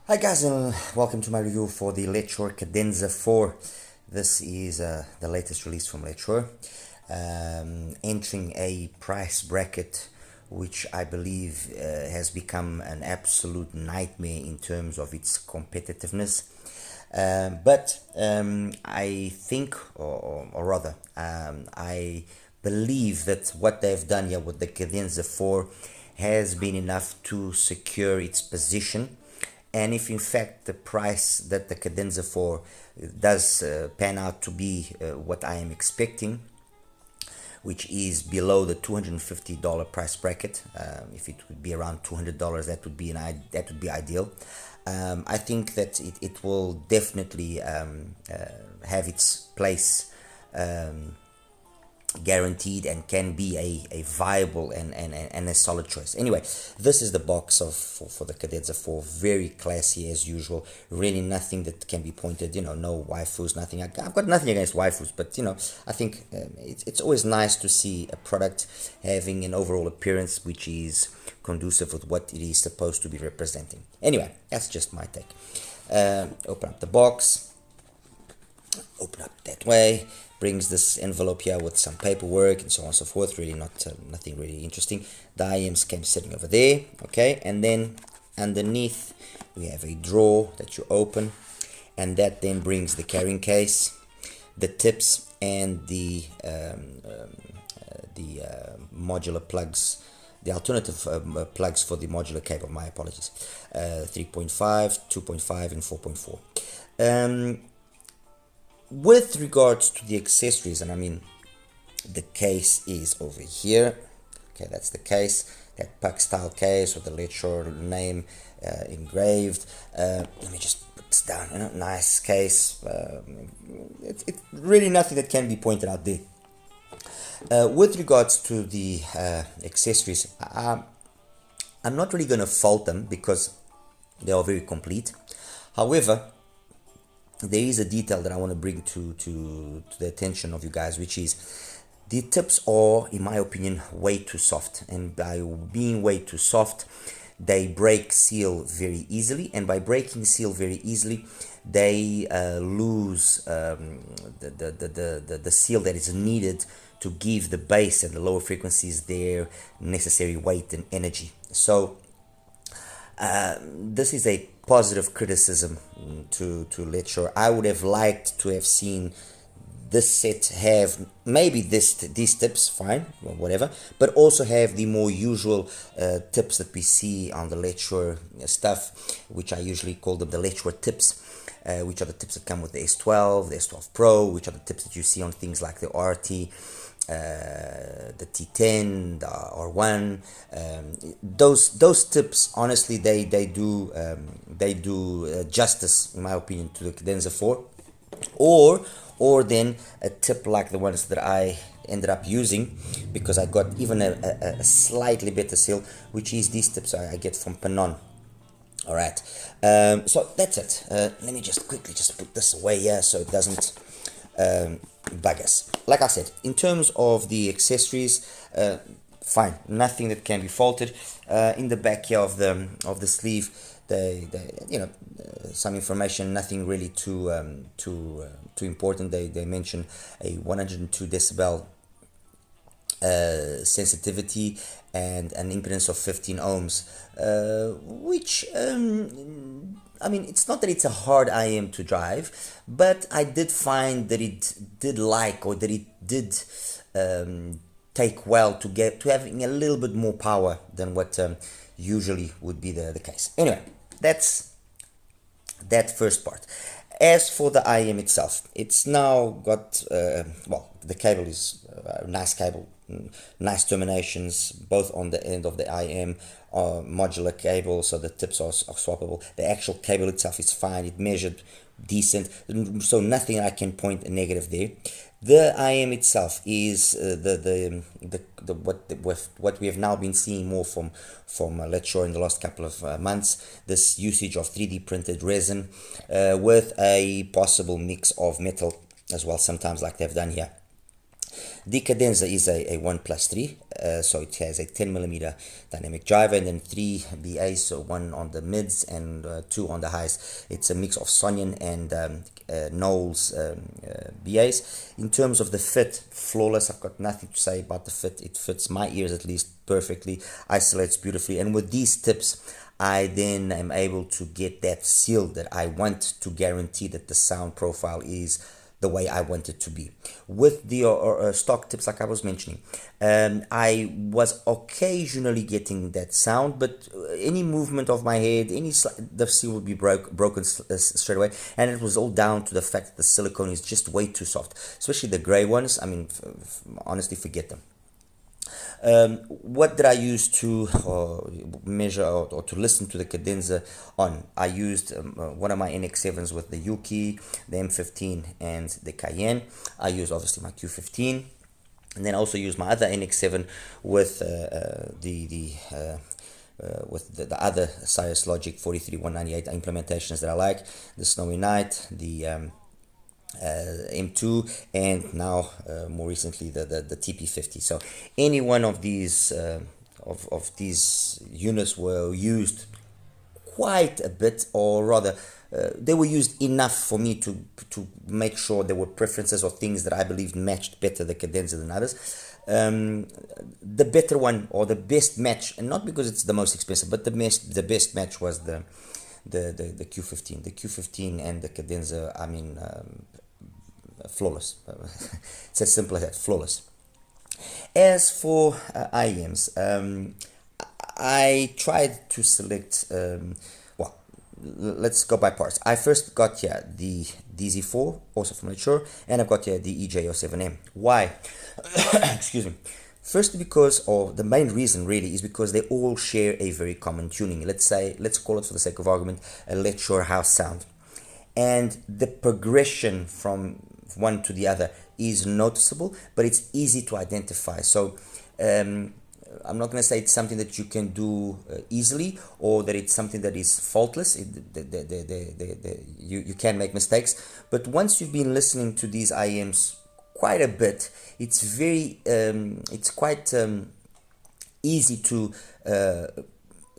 Hi guys, and welcome to my review for the LETSHUOER Cadenza 4. This is the latest release from LETSHUOER, entering a price bracket which I believe has become an absolute nightmare in terms of its competitiveness. But I think, or rather, I believe that what they've done here with the Cadenza 4 has been enough to secure its position. And if in fact the price that the Cadenza 4 does pan out to be what I am expecting, which is below the $250 price bracket, if it would be around $200, that would be ideal. I think that it will definitely have its place guaranteed and can be a viable and a solid choice. Anyway, this is the box for the Cadenza 4. Very classy as usual. Really nothing that can be pointed, no waifus, nothing. I've got nothing against waifus, but I think it's always nice to see a product having an overall appearance which is conducive with what it is supposed to be representing. Anyway, that's just my take. Open up the box. Open up that way. Brings this envelope here with some paperwork and so on and so forth. Really nothing really interesting. The IMs came sitting over there, okay, and then underneath we have a drawer that you open, and that then brings the carrying case, the tips, and the modular plugs, the alternative plugs for the modular cable. My apologies. 3.5, 2.5, and 4.4. With regards to the accessories, and I mean the case is over here, okay, that's the case, that puck style case with the LETSHUOER name engraved. Let me just put this down, nice case. It's really nothing that can be pointed out there. With regards to the accessories, I'm not really going to fault them because they are very complete. However, there is a detail that I want to bring to the attention of you guys, which is the tips are, in my opinion, way too soft. And by being way too soft, they break seal very easily. And by breaking seal very easily, they lose the seal that is needed to give the bass and the lower frequencies their necessary weight and energy. So this is a positive criticism to LETSHUOER. I would have liked to have seen this set have maybe these tips, fine, whatever, but also have the more usual tips that we see on the LETSHUOER stuff, which I usually call them the LETSHUOER tips, which are the tips that come with the S12, the S12 Pro, which are the tips that you see on things like the RT, the T10, the R1. Those tips, honestly, they do justice, in my opinion, to the Cadenza 4, or then a tip like the ones that I ended up using, because I got even a slightly better seal, which is these tips I get from Panon. All right, so that's it. Let me just quickly put this away here so it doesn't bug us. Like I said, in terms of the accessories, fine, nothing that can be faulted. In the back here of the sleeve, some information, nothing really too important. They mention a 102 decibel sensitivity and an impedance of 15 ohms, which I mean, it's not that it's a hard IM to drive, but I did find that it did take well to having a little bit more power than what usually would be the case. Anyway, that's that first part. As for the IM itself, it's now got, the cable is a nice cable, nice terminations, both on the end of the IM, modular cable, so the tips are swappable. The actual cable itself is fine, it measured decent, so nothing I can point a negative there. The IM itself is what we have now been seeing more from LETSHUOER in the last couple of months. This usage of 3D printed resin with a possible mix of metal as well, sometimes, like they've done here. The Cadenza is a 1+3, so it has a 10mm dynamic driver and then 3 BAs, so 1 on the mids and 2 on the highs. It's a mix of Sonyan and Knowles BAs. In terms of the fit, flawless. I've got nothing to say about the fit. It fits my ears at least perfectly, isolates beautifully, and with these tips I then am able to get that seal that I want to guarantee that the sound profile is the way I want it to be. With the stock tips, like I was mentioning, I was occasionally getting that sound, but any movement of my head, the seal would be broken straight away, and it was all down to the fact that the silicone is just way too soft, especially the gray ones. I mean, honestly, forget them. What did I use to measure out or to listen to the Cadenza on? I used one of my NX7s with the Yuki, the M15 and the Cayenne. I used obviously my Q15, and then also used my other NX7 with the other Cirrus Logic 43198 implementations that I like, the Snowy Night, the M2, and now more recently the TP50. So any one of these these units were used quite a bit, or rather they were used enough for me to make sure there were preferences or things that I believed matched better the Cadenza than others. The better one, or the best match, and not because it's the most expensive, but the best match was the Q15. The Q15 and the Cadenza, I mean, flawless. It's as simple as that, flawless. As for IEMs, I tried to select, well, let's go by parts. I first got here the DZ4, also from LETSHUOER, and I've got here the EJ07M. Why? Excuse me. First, because, or the main reason really, is because they all share a very common tuning. Let's call it, for the sake of argument, a LETSHUOER house sound. And the progression from one to the other is noticeable, but it's easy to identify. So I'm not going to say it's something that you can do easily, or that it's something that is faultless. You can make mistakes, but once you've been listening to these IEMs quite a bit, it's quite easy to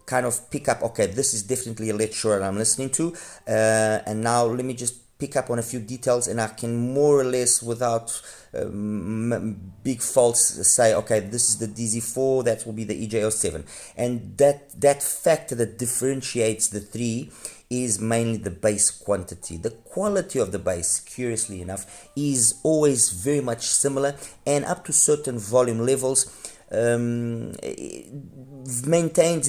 kind of pick up, okay, this is definitely a LETSHUOER I'm listening to, and now let me just pick up on a few details, and I can more or less, without big faults, say, okay, this is the DZ4, that will be the EJ07. And that factor that differentiates the three is mainly the bass quantity. The quality of the bass, curiously enough, is always very much similar, and up to certain volume levels, they maintain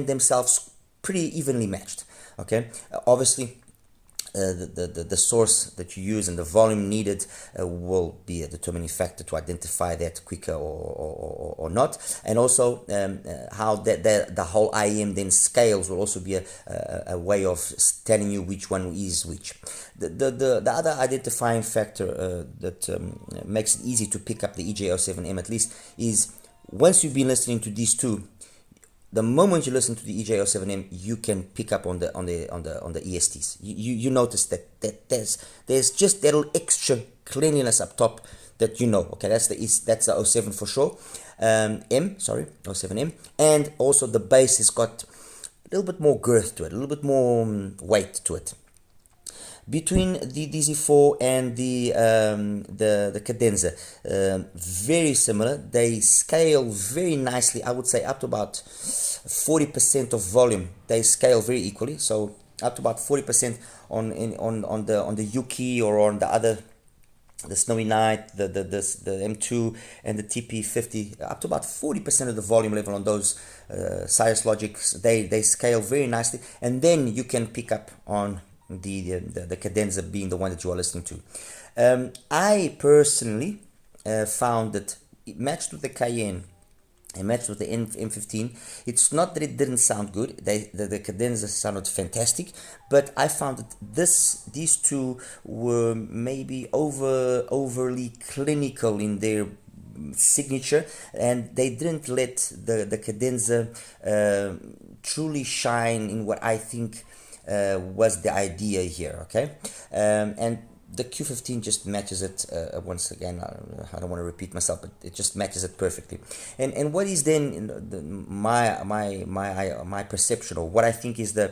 themselves pretty evenly matched. Okay, obviously the source that you use and the volume needed will be a determining factor to identify that quicker or not, and also how the whole IEM then scales will also be a way of telling you which one is which. The other identifying factor that makes it easy to pick up the EJ07M at least is, once you've been listening to these two, the moment you listen to the EJ07M, you can pick up on the ESTs. You notice that there's just that little extra cleanliness up top that you know. Okay, that's the 07 for sure. 07M, and also the bass has got a little bit more girth to it, a little bit more weight to it. Between the DZ4 and the Cadenza, very similar. They scale very nicely. I would say up to about 40% of volume. They scale very equally. So up to about 40% on the Yuki, or on the other, the Snowy Night, the M2 and the TP50, up to about 40% of the volume level on those Cirrus Logics. They scale very nicely, and then you can pick up on the Cadenza being the one that you are listening to. I personally found that it matched with the Cayenne and matched with the M15. It's not that it didn't sound good. The Cadenza sounded fantastic, but I found that these two were maybe overly clinical in their signature, and they didn't let the Cadenza truly shine in what I think was the idea here. Okay, and the Q15 just matches it. Once again, I don't want to repeat myself, but it just matches it perfectly. And what is then my perception, or what I think is the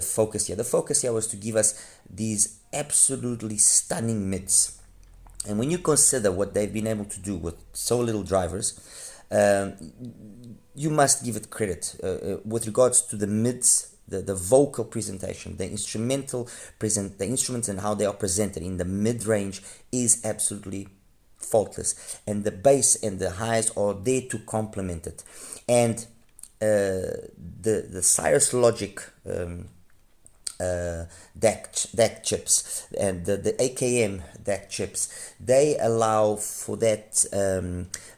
focus here? The focus here was to give us these absolutely stunning mids. And when you consider what they've been able to do with so little drivers, you must give it credit with regards to the mids. The vocal presentation, the instruments and how they are presented in the mid-range is absolutely faultless, and the bass and the highs are there to complement it. And the Cirrus Logic DAC chips and the AKM DAC chips, they allow for that,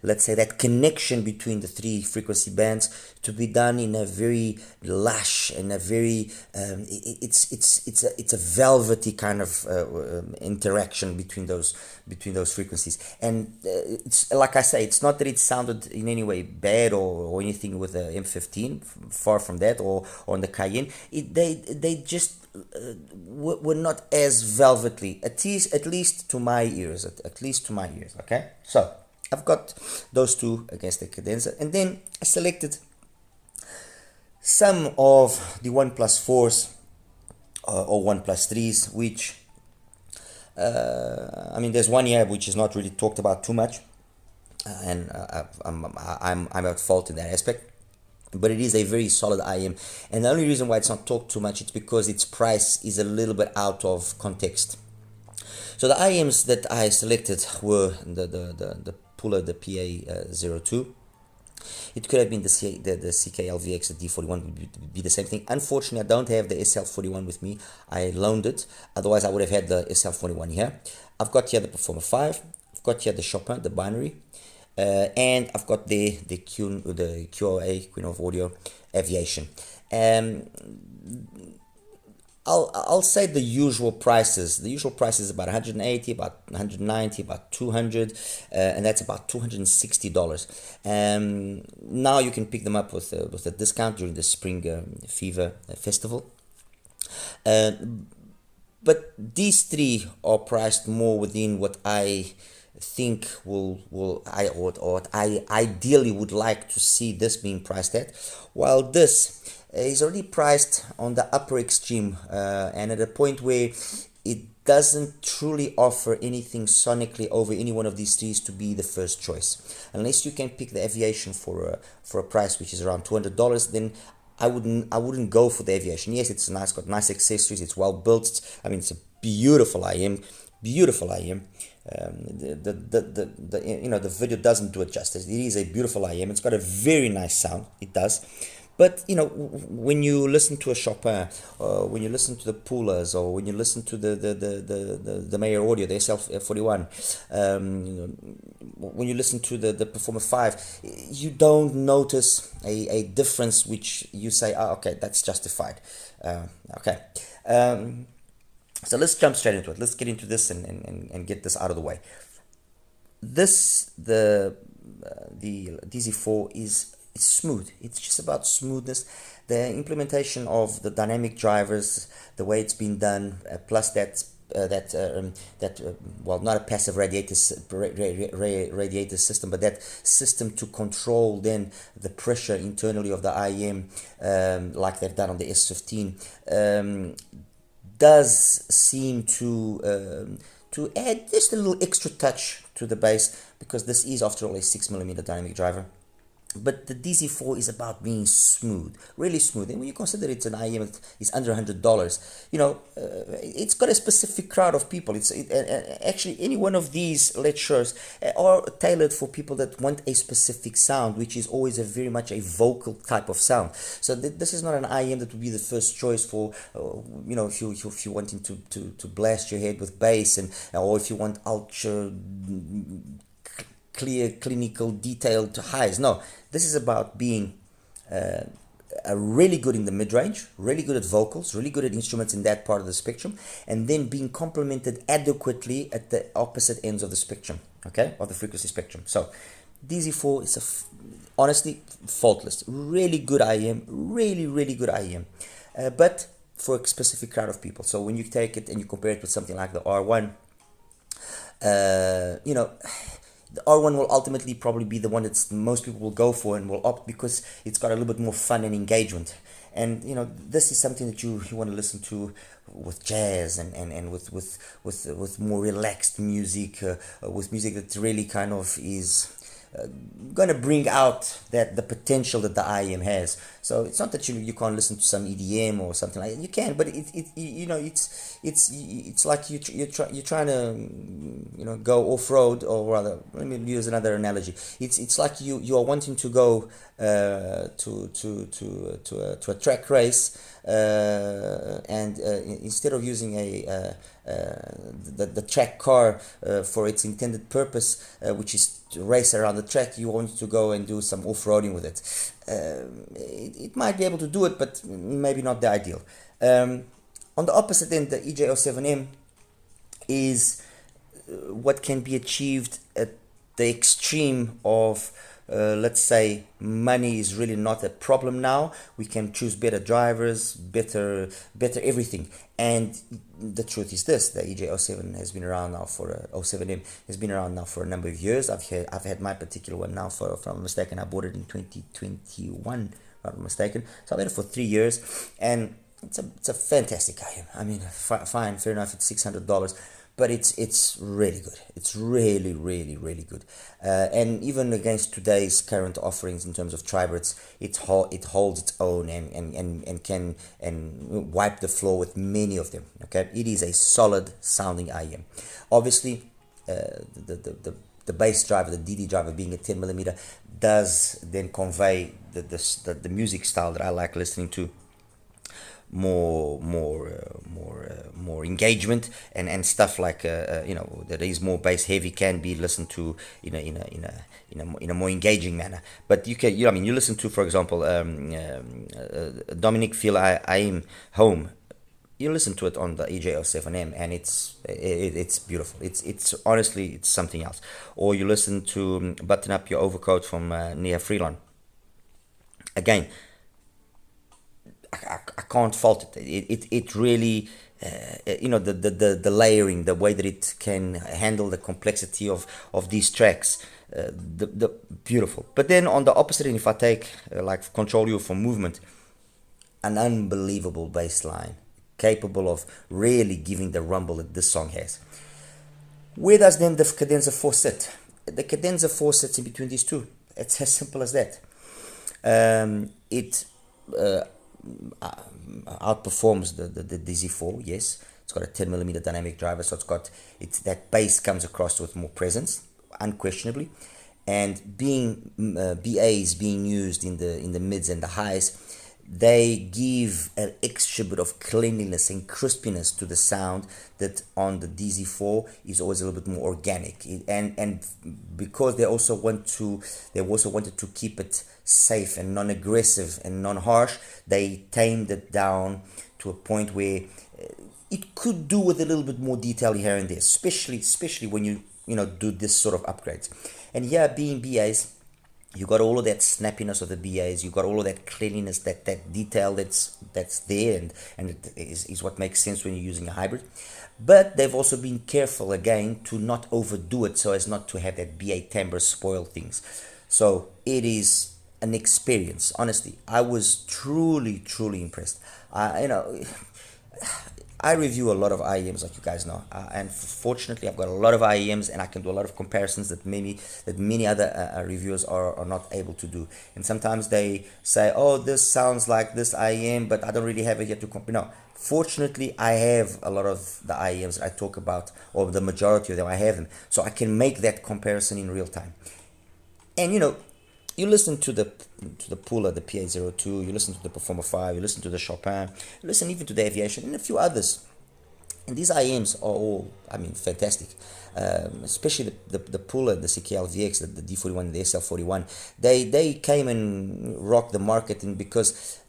let's say, that connection between the three frequency bands to be done in a very lush and a very it's a velvety kind of interaction between those frequencies. And it's like I say, it's not that it sounded in any way bad or anything with the M15, far from that, or on the Cayenne. They just were not as velvety, at least to my ears, okay. So I've got those two against the Cadenza, and then I selected some of the 1+4s or 1+3s, which I mean, there's one here which is not really talked about too much, and I'm at fault in that aspect. But it is a very solid IM, and the only reason why it's not talked too much is because its price is a little bit out of context. So the IMs that I selected were the Puller, the PA02. It could have been the CKLVX, the D41 would be the same thing. Unfortunately, I don't have the SL41 with me. I loaned it. Otherwise, I would have had the SL41 here. I've got here the Performer 5. I've got here the Chopin, the binary. And I've got the QOA, Queen of Audio Aviation. I'll say the usual prices. The usual price is about 180, about 190, about 200, and that's about $260. Now you can pick them up with a discount during the Spring Fever Festival. But these three are priced more within what I think I ideally would like to see this being priced at, while this is already priced on the upper extreme, and at a point where it doesn't truly offer anything sonically over any one of these trees to be the first choice. Unless you can pick the Aviation for a price which is around $200, then I wouldn't go for the Aviation. Yes, it's nice, got nice accessories, it's well built. I mean, it's a beautiful IM. The video doesn't do it justice. It is a beautiful IM. It's got a very nice sound. It does. But when you listen to a Chopin, when you listen to the Pullers, or when you listen to the Mayer Audio, the SL41, when you listen to the Performer 5, you don't notice a difference which you say, okay, that's justified. Okay. So let's jump straight into it. Let's get into this and get this out of the way. The DZ4 is smooth. It's just about smoothness. The implementation of the dynamic drivers, the way it's been done, plus that not a passive radiator system, but that system to control then the pressure internally of the IM, like they've done on the S15, does seem to add just a little extra touch to the bass, because this is, after all, a 6mm dynamic driver. But the DZ4 is about being smooth, really smooth. And when you consider it's an IM that is under $100, it's got a specific crowd of people. Actually, any one of these LETSHUOERs are tailored for people that want a specific sound, which is always very much a vocal type of sound. So this is not an IM that would be the first choice for, if you're wanting to blast your head with bass, or if you want ultra clear, clinical, detailed highs. No, this is about being really good in the mid-range, really good at vocals, really good at instruments in that part of the spectrum, and then being complemented adequately at the opposite ends of the spectrum, okay, of the frequency spectrum. So DZ4 is honestly faultless, really good IM, really good IM. But for a specific crowd of people. So when you take it and you compare it with something like the R1, you know, the R1 will ultimately probably be the one that most people will go for and will opt, because it's got a little bit more fun and engagement. And you know, this is something that you want to listen to with jazz and with more relaxed music, with music that really kind of is going to bring out that the potential that the IEM has. So it's not that you can't listen to some EDM or something like that. You can, but it you know, it's like you're trying to, you know, go off road, or rather, let me use another analogy. It's like you are wanting to go to a track race, and instead of using the track car for its intended purpose, which is to race around the track, you want to go and do some off-roading with it. It might be able to do it, but maybe not the ideal. On the opposite end, the EJ07M is what can be achieved at the extreme of, let's say, money is really not a problem now. We can choose better drivers, better everything. And the truth is this: the EJ07 has been around now for 07M has been around now for a number of years. I've had my particular one now for, if I'm not mistaken, I bought it in 2021, if I'm not mistaken. So I've had it for 3 years, and it's a fantastic item. I mean, fine, fair enough, it's $600. But it's really good. It's really good. And even against today's current offerings in terms of tribreds, it holds its own and can wipe the floor with many of them. Okay, it is a solid sounding IEM. Obviously, the bass driver, the DD driver, being a 10mm, does then convey the music style that I like listening to. More engagement and stuff like you know, that is more bass heavy, can be listened to in a more engaging manner. But you can, I mean, you listen to, for example, Dominic Feel I Am Home. You listen to it on the EJ07M, and it's beautiful. It's honestly, it's something else. Or you listen to Button Up Your Overcoat from Nia Freelon. Again, I can't fault it. It really, you know, the layering, the way that it can handle the complexity of these tracks, the beautiful. But then on the opposite end, if I take like Control You for Movement, an unbelievable bass line, capable of really giving the rumble that this song has. Where does then the Cadenza 4 sit? The Cadenza 4 sits in between these two. It's as simple as that. It outperforms the DZ4. Yes, it's got a 10mm dynamic driver, so it's that bass comes across with more presence, unquestionably. And being BAs being used in the mids and the highs, they give an extra bit of cleanliness and crispiness to the sound that on the DZ4 is always a little bit more organic. And because they also wanted to keep it safe and non-aggressive and non-harsh, they tamed it down to a point where it could do with a little bit more detail here and there, especially when you do this sort of upgrades. And here, being BAs, you got all of that snappiness of the BAs, you got all of that cleanliness, that detail that's there, and it is what makes sense when you're using a hybrid. But they've also been careful again to not overdo it, so as not to have that BA timbre spoil things. So it is an experience. Honestly, I was truly impressed. I review a lot of IEMs, like you guys know, and fortunately I've got a lot of IEMs, and I can do a lot of comparisons that many other reviewers are not able to do. And sometimes they say, oh, this sounds like this IEM, but I don't really have it yet to compare. No, fortunately I have a lot of the IEMs that I talk about, or the majority of them, I have them, so I can make that comparison in real time. And you listen to the Pula, the PA02, you listen to the Performer 5, you listen to the Chopin, you listen even to the Aviation and a few others. And these IEMs are all, fantastic. Especially the Pula, the CKL VX, the D41 and the SL41. They came and rocked the market, and because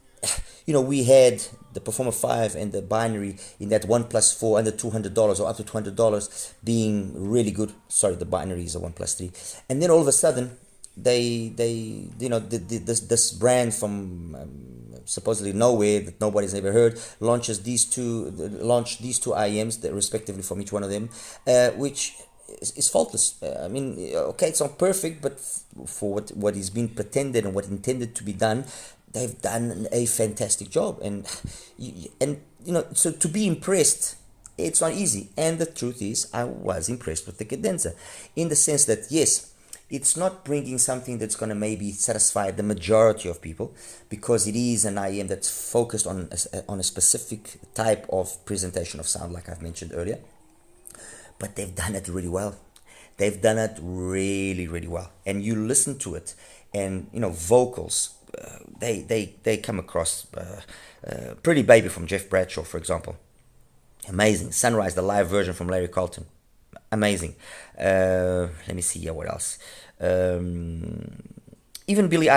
we had the Performer 5 and the binary in that 1+4 under $200 or up to $200 being really good. Sorry, the binary is a 1+3. And then all of a sudden, this brand from supposedly nowhere that nobody's ever heard launched these two IEMs that respectively from each one of them, which is faultless. I mean, okay, it's not perfect, but for what is being pretended and what intended to be done, they've done a fantastic job. And so to be impressed, it's not easy. And the truth is, I was impressed with the Cadenza, in the sense that yes, it's not bringing something that's going to maybe satisfy the majority of people, because it is an IEM that's focused on a specific type of presentation of sound, like I've mentioned earlier. But they've done it really well. They've done it really, really well. And you listen to it, and vocals, they come across Pretty Baby from Jeff Bradshaw, for example. Amazing. Sunrise, the live version from Larry Carlton. Amazing. Let me see here what else. Even Billie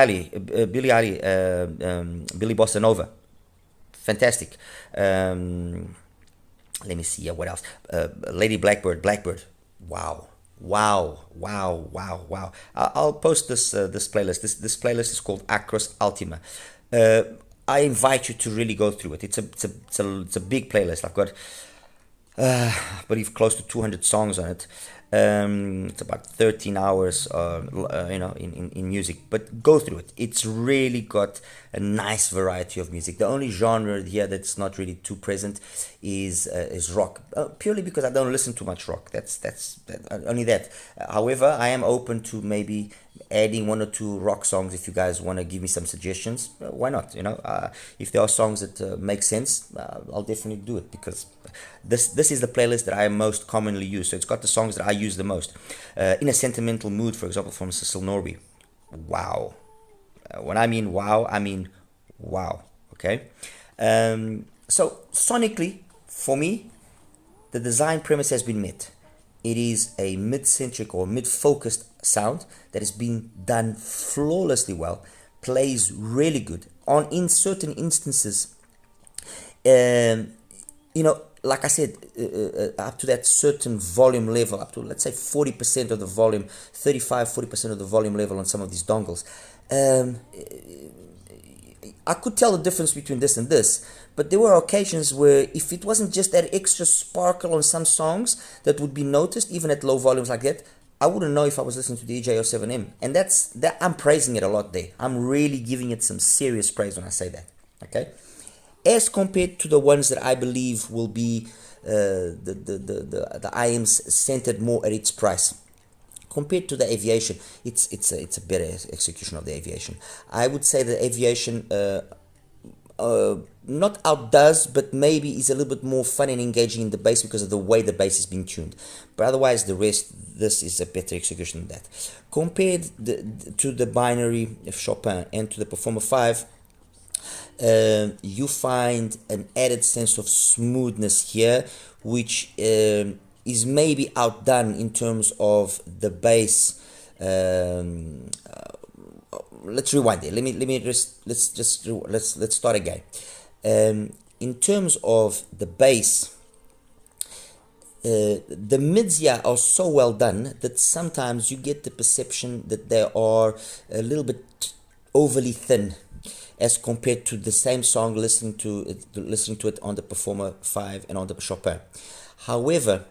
Bossa Nova. Fantastic. Let me see here what else. Lady Blackbird. Wow. I'll post this playlist. This playlist is called Acros Ultima. I invite you to really go through it. It's a big playlist. I've got I believe close to 200 songs on it. It's about 13 hours in music, but go through it. It's really got a nice variety of music. The only genre here that's not really too present is rock, purely because I don't listen too much rock. That's only that. However, I am open to maybe adding one or two rock songs. If you guys want to give me some suggestions, why not? If there are songs that make sense, I'll definitely do it, because this is the playlist that I most commonly use. So it's got the songs that I use the most. In a Sentimental Mood, for example, from Cecil Norby. Wow. When I mean wow, I mean wow. Okay. So sonically, for me, the design premise has been met. It is a mid-centric or mid-focused sound that has been done flawlessly well, plays really good. In certain instances, like I said, up to that certain volume level, up to let's say 40% of the volume, 35-40% of the volume level on some of these dongles. I could tell the difference between this and this, but there were occasions where if it wasn't just that extra sparkle on some songs that would be noticed even at low volumes like that, I wouldn't know if I was listening to the EJ07M. And that I'm praising it a lot there. I'm really giving it some serious praise when I say that. Okay, as compared to the ones that I believe will be the IEMs centered more at its price. Compared to the Aviation, it's a better execution of the Aviation. I would say the Aviation not outdoes, but maybe is a little bit more fun and engaging in the bass because of the way the bass is being tuned. But otherwise, the rest, this is a better execution than that. Compared to the binary of Chopin and to the Performer 5, you find an added sense of smoothness here, which is maybe outdone in terms of the bass. Let's rewind there. Let's start again. In terms of the bass, the mids here are so well done that sometimes you get the perception that they are a little bit overly thin as compared to the same song listening to it on the Performer 5 and on the Chopin. However,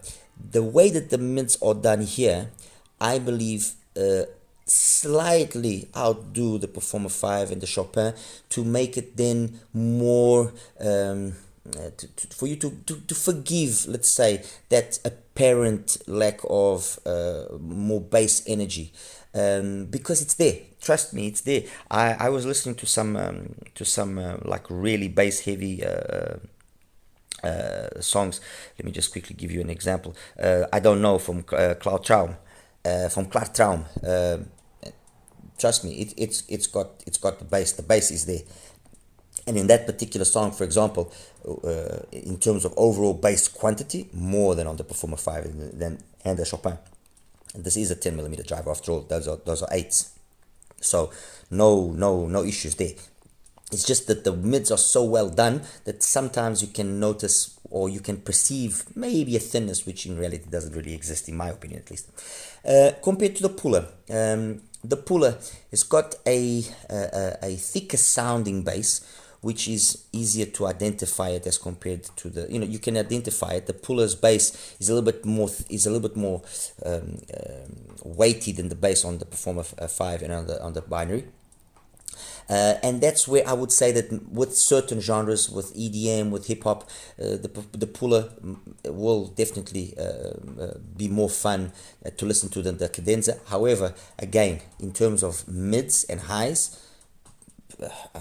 the way that the mids are done here, I believe slightly outdo the Performer 5 and the Chopin to make it then more for you to forgive, let's say, that apparent lack of more bass energy, because it's there. Trust me, it's there. I was listening to some like really bass heavy songs. Let me just quickly give you an example. I don't know, from Cloud Traum, from Clark Traum. Trust me, it's got the bass. The bass is there. And in that particular song, for example, in terms of overall bass quantity, more than on the Performer 5 and the Chopin. And this is a 10mm driver after all. Those are 8s. So no issues there. It's just that the mids are so well done that sometimes you can notice or you can perceive maybe a thinness, which in reality doesn't really exist, in my opinion at least. Compared to the Puller, the puller has got a thicker sounding bass, which is easier to identify it as compared to the, you can identify it. The puller's bass is a little bit more weighty than the bass on the Performer 5 and on the binary. And that's where I would say that with certain genres, with EDM, with hip hop, the puller will definitely be more fun to listen to than the Cadenza. However, again, in terms of mids and highs,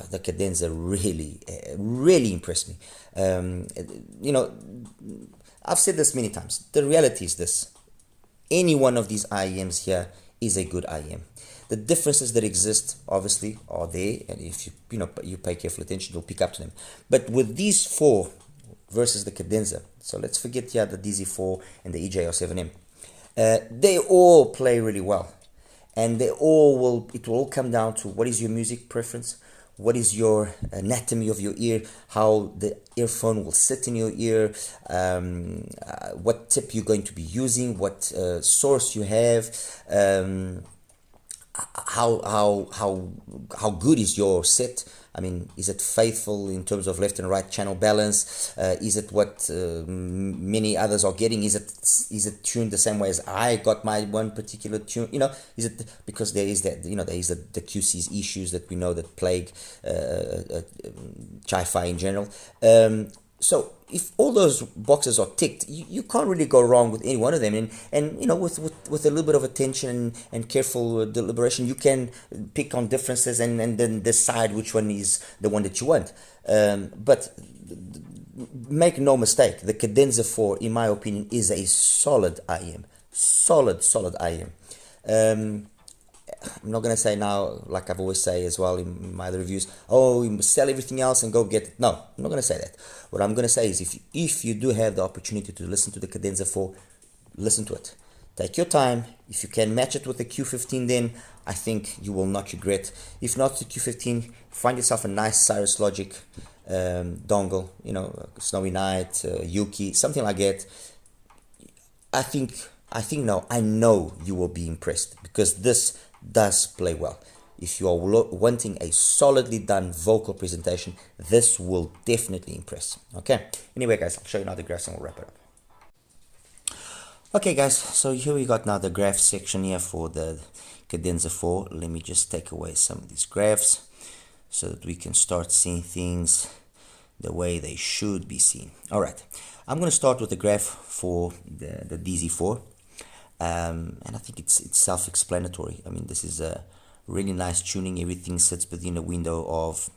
the Cadenza really impressed me. I've said this many times. The reality is this: any one of these IEMs here is a good IEM. The differences that exist obviously are there, and if you pay careful attention, you'll pick up to them. But with these four versus the Cadenza, so let's forget here the DZ4 and the EJ07M, they all play really well, and it will all come down to what is your music preference, what is your anatomy of your ear, how the earphone will sit in your ear, what tip you're going to be using, what source you have, how good is your set. I mean, is it faithful in terms of left and right channel balance? Is it what many others are getting? Is it tuned the same way as I got my one particular tune? Is it because there is that there is the QC's issues that we know that plague HiFi in general. So if all those boxes are ticked, you can't really go wrong with any one of them. And with a little bit of attention and careful deliberation, you can pick on differences and then decide which one is the one that you want. But make no mistake, the Cadenza 4, in my opinion, is a solid IEM. Solid IEM. I'm not going to say now, like I've always say as well in my other reviews, oh, you must sell everything else and go get it. No, I'm not going to say that. What I'm going to say is if you do have the opportunity to listen to the Cadenza 4, listen to it. Take your time. If you can match it with the Q15, then I think you will not regret. If not the Q15, find yourself a nice Cirrus Logic dongle, Snowy Night, Yuki, something like that. I know you will be impressed, because this does play well. If you are wanting a solidly done vocal presentation, this will definitely impress. Okay, anyway guys, I'll show you now the graphs and we'll wrap it up. Okay guys, so here we got now the graph section here for the Cadenza 4. Let me just take away some of these graphs so that we can start seeing things the way they should be seen. Alright, I'm going to start with the graph for the DZ4. And I think it's self-explanatory. I mean, this is a really nice tuning. Everything sits within a window of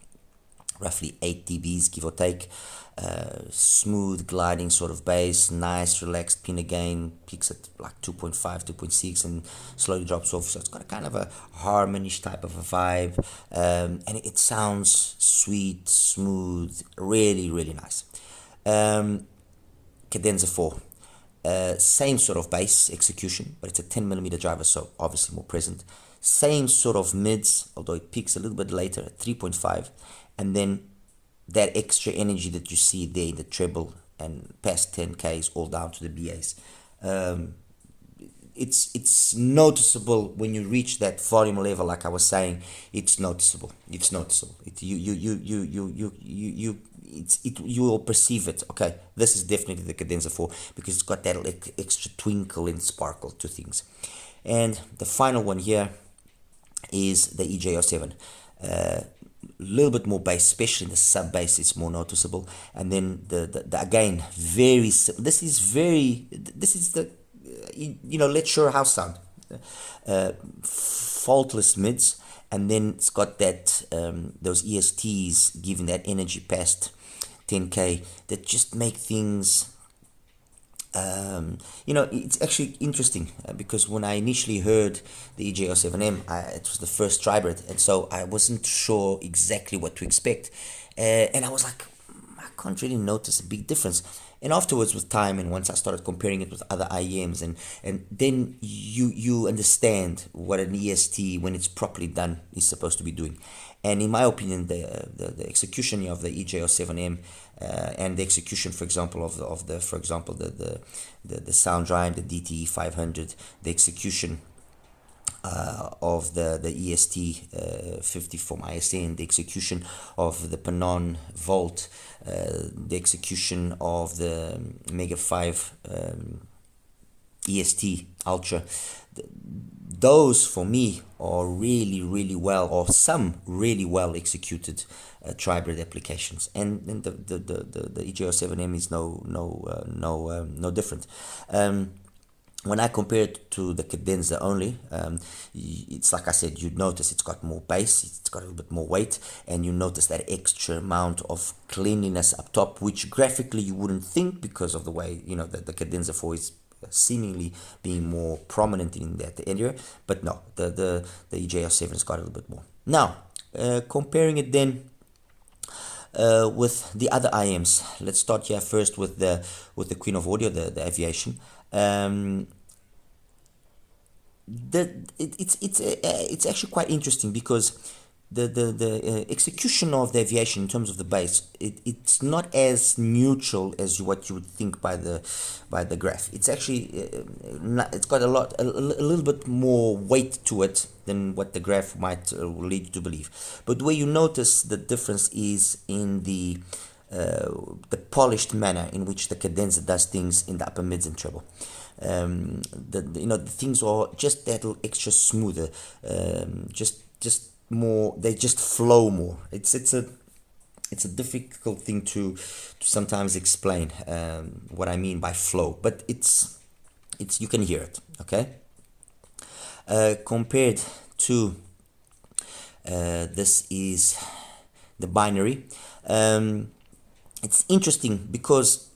roughly 8 dBs, give or take. Smooth gliding sort of bass, nice relaxed pinna gain, peaks at like 2.5, 2.6 and slowly drops off. So it's got a kind of a harmonish type of a vibe, and it sounds sweet, smooth, really nice. Cadenza 4. Same sort of bass execution, but it's a 10mm driver, so obviously more present. Same sort of mids, although it peaks a little bit later at 3.5, and then that extra energy that you see there in the treble and past 10Ks all down to the BAs. It's noticeable when you reach that volume level, like I was saying. It's noticeable. You will perceive it. Okay, this is definitely the Cadenza 4 because it's got that extra twinkle and sparkle to things. And the final one here is the EJ07. Little bit more bass, especially in the sub bass, it's more noticeable. And then the again, this is the LETSHUOER house sound, faultless mids, and then it's got that those ESTs giving that energy past 10K that just make things it's actually interesting because when I initially heard the EJ07M, it was the first tribrid, and so I wasn't sure exactly what to expect, and I was like, I can't really notice a big difference. And afterwards, with time, and once I started comparing it with other IEMs, and then you understand what an EST, when it's properly done, is supposed to be doing. And in my opinion, the execution of the EJ07M and the execution, for example, of the Sound Drive, the DTE 500, the execution of the EST 50 from ISN, the execution of the Panon Volt, the execution of the Mega 5 EST Ultra. Those for me are really well, or some really well executed tri-braid applications, and the EJ07M is no different. When I compare it to the Cadenza only, it's like I said, you'd notice it's got more bass, it's got a little bit more weight, and you notice that extra amount of cleanliness up top, which graphically you wouldn't think because of the way, you know, the Cadenza 4 is seemingly being more prominent in that area, but no, the EJ07 has got a little bit more. Now, comparing it then with the other IMs, let's start here first with the Queen of Audio, the Aviation. It's actually quite interesting because the execution of the Aviation in terms of the bass, it's not as neutral as what you would think by the Graph. It's actually it's got a little bit more weight to it than what the Graph might lead you to believe. But where you notice the difference is in the polished manner in which the Cadenza does things in the upper mids and treble. The things are just that little extra smoother, just more. They just flow more. It's a difficult thing to sometimes explain what I mean by flow, but it's you can hear it. Okay. Compared to this is the binary. It's interesting because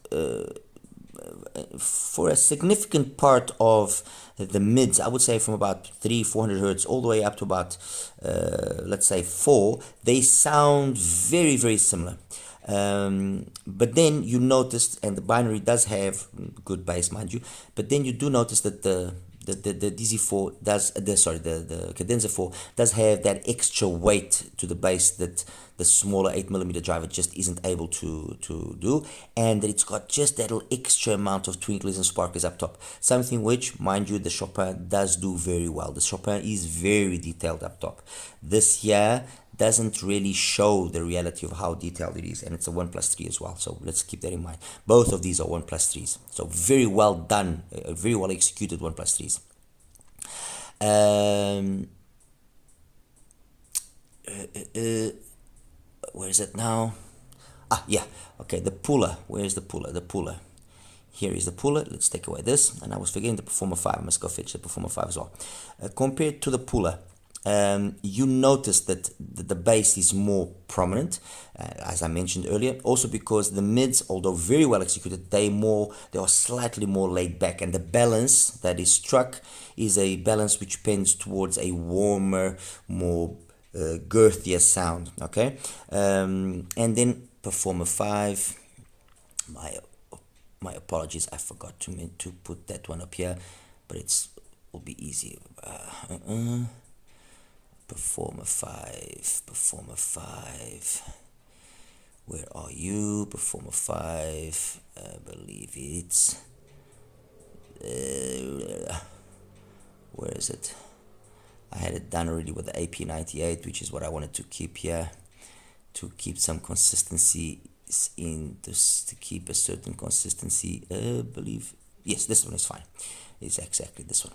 for a significant part of the mids, I would say from about 300-400 hertz all the way up to about let's say 4, they sound very similar. But then you notice, and the binary does have good bass, mind you, but then you do notice that the DZ4 does, the Cadenza 4 does have that extra weight to the bass that the smaller 8mm driver just isn't able to do, and that it's got just that little extra amount of twinklies and sparklers up top, something which, mind you, the Chopin does do very well. The Chopin is very detailed up top. This here doesn't really show the reality of how detailed it is, and it's a 1+3 as well, so let's keep that in mind. Both of these are 1+3s, so very well done, very well executed 1+3s. Where is it now? Yeah, okay, the puller. Where's the puller? The puller. Here is the puller. Let's take away this, and I was forgetting the Performer 5. I must go fetch the Performer 5 as well. Compared to the puller, you notice that the bass is more prominent, as I mentioned earlier, also because the mids, although very well executed, they are slightly more laid back, and the balance that is struck is a balance which tends towards a warmer, more girthier sound. Okay, and then Performer 5, my apologies, I forgot to put that one up here, but will be easy. Performer 5, where are you? Performer 5, I believe it's where is it? I had it done already with the AP98, which is what I wanted to keep here, to keep some consistency in this, to keep a certain consistency. I believe, yes, this one is fine. It's exactly this one.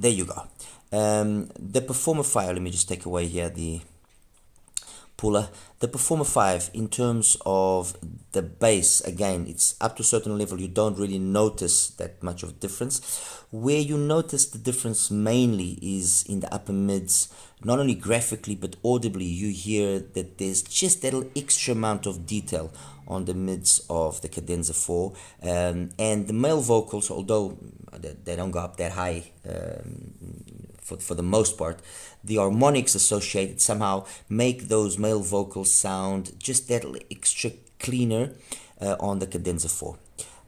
There you go. The Performer 5, let me just take away here the puller. The Performer 5, in terms of the bass, again, it's up to a certain level. You don't really notice that much of a difference. Where you notice the difference mainly is in the upper mids. Not only graphically, but audibly, you hear that there's just that little extra amount of detail on the mids of the Cadenza 4. And the male vocals, although they don't go up that high for the most part, the harmonics associated somehow make those male vocals sound just that extra cleaner on the Cadenza 4.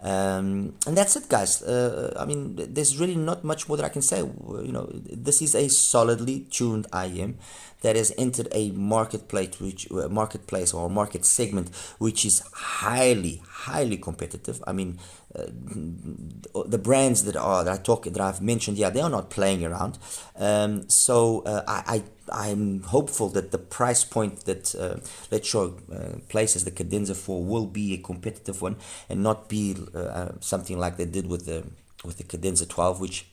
And that's it, guys. I mean, there's really not much more that I can say. You know, this is a solidly tuned IEM that has entered a marketplace or market segment which is highly competitive. I mean, the brands that I've mentioned, yeah, they are not playing around. I'm hopeful that the price point that LETSHUOER places the Cadenza for will be a competitive one and not be something like they did with the Cadenza 12, which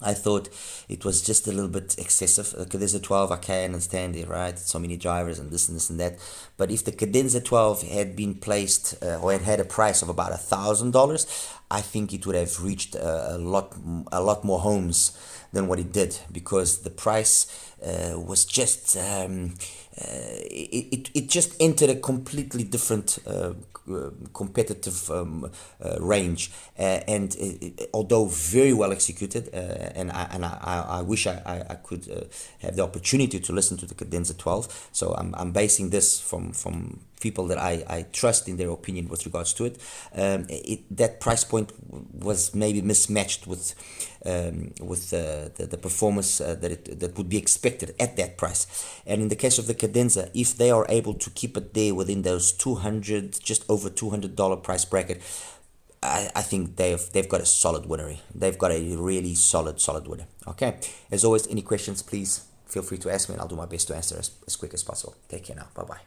I thought it was just a little bit excessive. The Cadenza 12, I can understand it, right? So many drivers and this and this and that. But if the Cadenza 12 had been placed or had a price of about $1,000, I think it would have reached a lot more homes than what it did, because the price was just it just entered a completely different competitive range, and although very well executed, and I wish I could have the opportunity to listen to the Cadenza 12. So I'm basing this from people that I trust in their opinion with regards to it. That price point was maybe mismatched with the performance that would be expected at that price. And in the case of the Cadenza, if they are able to keep it there within those just over $200 price bracket, I think they've got a solid winner. They've got a really solid winner. Okay. As always, any questions, please feel free to ask me, and I'll do my best to answer as quick as possible. Take care now. Bye bye.